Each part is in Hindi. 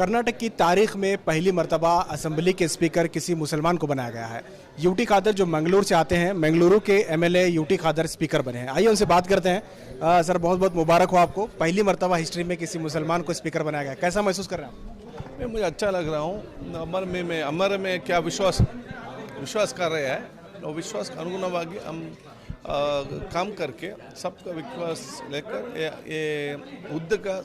कर्नाटक की तारीख में पहली मर्तबा असेंबली के स्पीकर किसी मुसलमान को बनाया गया है। यूटी खादर जो मंगलुरु से आते हैं, मंगलुरु के एमएलए यूटी खादर स्पीकर बने हैं। आइए उनसे बात करते हैं। सर, बहुत बहुत मुबारक हो आपको, पहली मर्तबा हिस्ट्री में किसी मुसलमान को स्पीकर बनाया गया। कैसा महसूस कर रहे हैं आप? मुझे अच्छा लग रहा हूँ। अमर में क्या विश्वास कर रहे हैं, और विश्वास के अनुगुणವಾಗಿ हम काम करके सबका विश्वास लेकर ये युद्ध का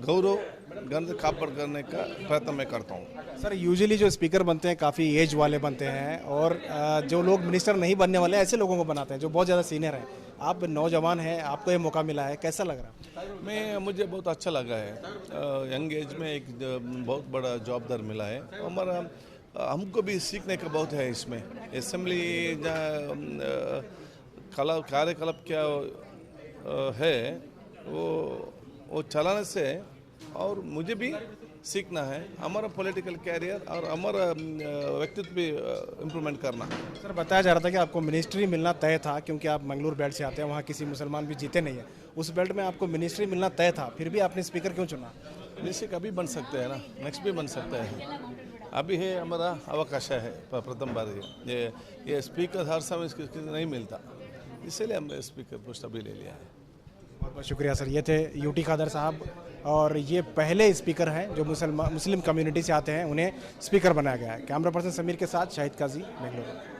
गौरव गंध कापड़ करने का प्रयत्न मैं करता हूँ। सर, यूजुअली जो स्पीकर बनते हैं काफ़ी एज वाले बनते हैं, और जो लोग मिनिस्टर नहीं बनने वाले ऐसे लोगों को बनाते हैं जो बहुत ज़्यादा सीनियर हैं। आप नौजवान हैं, आपको ये मौका मिला है, कैसा लग रहा है? मुझे बहुत अच्छा लगा है। यंग एज में एक बहुत बड़ा जॉबदार मिला है। हमारा हमको भी सीखने का बहुत है इसमें। असेंबली कार्यकलाप क्या है वो चलाने से, और मुझे भी सीखना है हमारा पॉलिटिकल कैरियर और हमारा व्यक्तित्व भी इम्प्रूवमेंट करना। सर, बताया जा रहा था कि आपको मिनिस्ट्री मिलना तय था, क्योंकि आप मंगलुरु बेल्ट से आते हैं, वहाँ किसी मुसलमान भी जीते नहीं है। उस बेल्ट में आपको मिनिस्ट्री मिलना तय था, फिर भी आपने स्पीकर क्यों चुना? मिनिस्ट्री कभी बन सकते हैं ना, नेक्स्ट भी बन सकता है। अभी है हमारा अवकाश है, प्रथम बार ये स्पीकर हर समय नहीं मिलता, इसलिए हमने स्पीकर पोस्ट अभी ले लिया है। बहुत बहुत शुक्रिया सर। ये थे यूटी खादर साहब, और ये पहले स्पीकर हैं जो मुस्लिम कम्युनिटी से आते हैं, उन्हें स्पीकर बनाया गया है। कैमरा पर्सन समीर के साथ शाहिद काजी, बेंगलुरु।